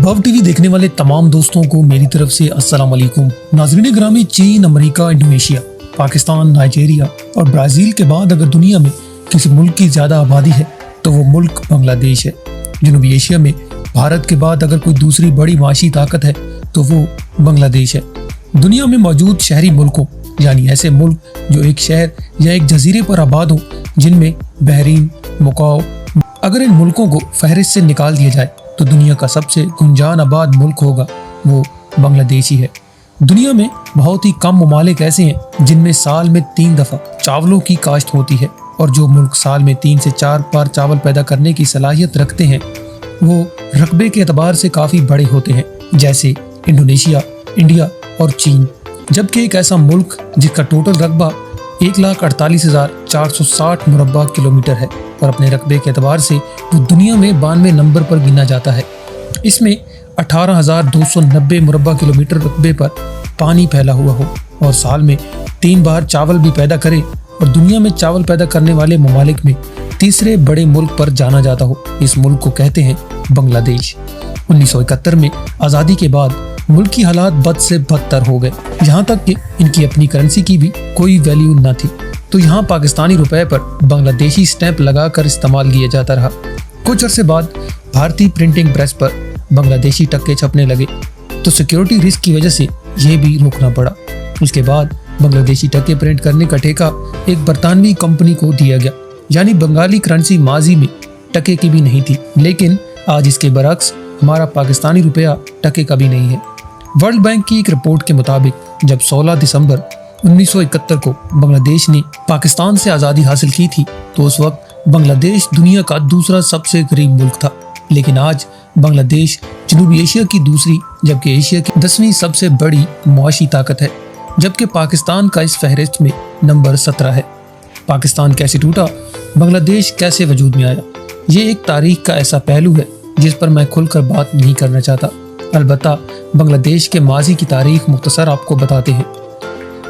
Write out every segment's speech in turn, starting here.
बव टीवी देखने वाले तमाम दोस्तों को मेरी तरफ से अस्सलाम वालेकुम। नाज़रीन ग्रामी, चीन, अमेरिका, इंडोनेशिया, पाकिस्तान, नाइजीरिया और ब्राज़ील के बाद अगर दुनिया में किसी मुल्क की ज़्यादा आबादी है तो वो मुल्क बांग्लादेश है। जनूबी एशिया में भारत के बाद अगर कोई दूसरी बड़ी माशी ताकत है तो वो बांग्लादेश है। दुनिया में मौजूद शहरी मुल्कों यानी ऐसे मुल्क जो एक शहर या एक जजीरे पर आबाद हो, जिनमें बहरीन, मुकाओ, अगर इन मुल्कों को फहरिस्त से निकाल दिया जाए तो दुनिया का सबसे गुंजान आबाद मुल्क होगा वो बांग्लादेश ही है। दुनिया में बहुत ही कम ममालिक ऐसे हैं जिनमें साल में 3 दफ़ा चावलों की काश्त होती है, और जो मुल्क साल में 3 से 4 बार चावल पैदा करने की सलाहियत रखते हैं वो रकबे के एतबार से काफ़ी बड़े होते हैं, जैसे इंडोनेशिया, इंडिया और चीन। जबकि एक ऐसा मुल्क जिसका टोटल रकबा 1,48,460 मुरब्बा किलोमीटर है और अपने रकबे के एतबार से वो दुनिया में 92 नंबर पर गिना जाता है। इसमें 18,290 मुरब्बा किलोमीटर रकबे पर पानी फैला हुआ हो और साल में 3 बार चावल भी पैदा करे और दुनिया में चावल पैदा करने वाले ममालिक में तीसरे बड़े मुल्क पर जाना जाता हो। इस मुल्क को कहते हैं बांग्लादेश। 1971 में आज़ादी के बाद मुल्क की हालात बद से बदतर हो गए, यहाँ तक कि इनकी अपनी करेंसी की भी कोई वैल्यू न थी। तो यहाँ पाकिस्तानी रुपए पर बांग्लादेशी स्टैंप लगाकर इस्तेमाल किया जाता रहा। कुछ अरसे बाद भारतीय प्रिंटिंग प्रेस पर बांग्लादेशी टक्के छपने लगे तो सिक्योरिटी रिस्क की वजह से यह भी रोकना पड़ा। उसके बाद बांग्लादेशी टक्के प्रिंट करने का ठेका एक बरतानवी कंपनी को दिया गया, यानी बंगाली करेंसी माजी में टके की भी नहीं थी। लेकिन आज इसके बरक्स हमारा पाकिस्तानी रुपया टके का भी नहीं है। वर्ल्ड बैंक की एक रिपोर्ट के मुताबिक जब 16 दिसंबर 1971 को बांग्लादेश ने पाकिस्तान से आज़ादी हासिल की थी तो उस वक्त बांग्लादेश दुनिया का दूसरा सबसे गरीब मुल्क था। लेकिन आज बांग्लादेश जनूबी एशिया की दूसरी जबकि एशिया की 10वीं सबसे बड़ी मुआशी ताकत है, जबकि पाकिस्तान का इस फहरिस्त में नंबर 17 है। पाकिस्तान कैसे टूटा, बांग्लादेश कैसे वजूद में आया, ये एक तारीख का ऐसा पहलू है जिस पर मैं खुलकर बात नहीं करना चाहता। अलबत्ता बांग्लादेश के माजी की तारीख मुख्तसर आपको बताते हैं।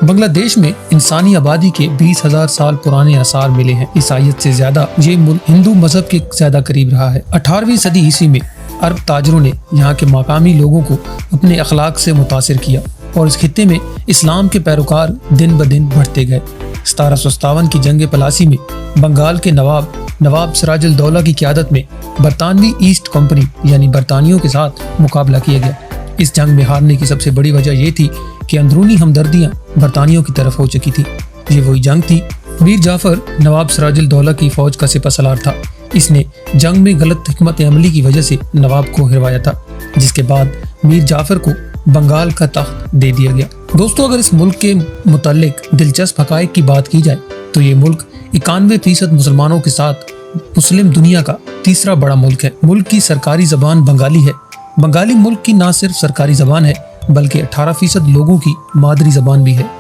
बांग्लादेश में इंसानी आबादी के 20,000 साल पुराने आसार मिले हैं। ईसाइयत से ज्यादा ये मुल्क हिंदू मजहब के ज्यादा करीब रहा है। 18वीं सदी ईस्वी में अरब ताजरों ने यहाँ के मकामी लोगों को अपने अखलाक से मुतासिर किया और इस खित्ते में इस्लाम के पैरोकार दिन ब दिन बढ़ते गए। 1757 की जंग पलासी में बंगाल के नवाब सिराजुल दौला की क़यादत में बरतानवी ईस्ट कंपनी यानी बरतानियों के साथ मुकाबला किया गया। इस जंग में हारने की सबसे बड़ी वजह ये थी कि अंदरूनी हमदर्दियां बरतानियों की तरफ हो चुकी थी। ये वही जंग थी। मीर जाफर नवाब सिराजुल दौला की फौज का सिपहसालार था। इसने जंग में गलत हिकमत अमली की वजह से नवाब को हिरवाया था, जिसके बाद मीर जाफर को बंगाल का तख्त दे दिया गया। दोस्तों, अगर इस मुल्क के मुताल्लिक दिलचस्प हकायक की बात की जाए तो ये मुल्क 91% मुसलमानों के साथ मुस्लिम दुनिया का तीसरा बड़ा मुल्क है। मुल्क की सरकारी जबान बंगाली है। बंगाली मुल्क की न सिर्फ सरकारी जबान है बल्कि 18% लोगों की मादरी जबान भी है।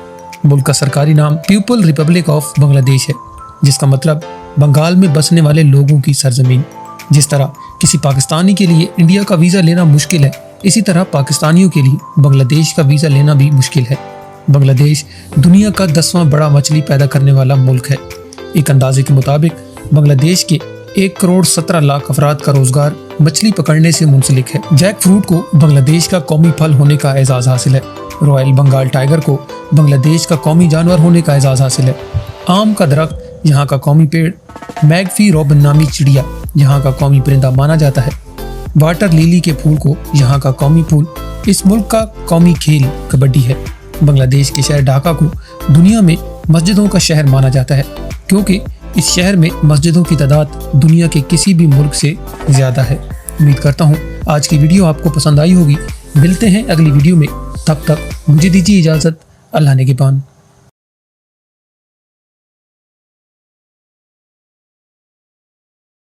मुल्क का सरकारी नाम पीपल रिपब्लिक ऑफ बांग्लादेश है, जिसका मतलब बंगाल में बसने वाले लोगों की सरजमीन। जिस तरह किसी पाकिस्तानी के लिए इंडिया का वीज़ा लेना मुश्किल है, इसी तरह पाकिस्तानियों के लिए बांग्लादेश का वीज़ा लेना भी मुश्किल है। बांग्लादेश दुनिया का 10वां बड़ा मछली पैदा करने वाला मुल्क है। एक अंदाजे के मुताबिक बांग्लादेश के 1,17,00,000 अफराद का रोजगार मछली पकड़ने से मुंसलिक है। जैक फ्रूट को बांग्लादेश का कौमी फल होने का एजाज़ हासिल है। रॉयल बंगाल टाइगर को बांग्लादेश का कौमी जानवर होने का एजाज़ हासिल है। आम का दरख्त यहाँ का कौमी पेड़, मैगफी रॉबिन नामी चिड़िया यहाँ का कौमी परिंदा माना जाता है। वाटर लिली के फूल को यहाँ का कौमी फूल। इस मुल्क का कौमी खेल कबड्डी है। बांग्लादेश के शहर ढाका को दुनिया में मस्जिदों का शहर माना जाता है, क्योंकि इस शहर में मस्जिदों की तादाद दुनिया के किसी भी मुल्क से ज़्यादा है। उम्मीद करता हूँ आज की वीडियो आपको पसंद आई होगी। मिलते हैं अगली वीडियो में, तब तक मुझे दीजिए इजाज़त। अल्लाह ने के पान।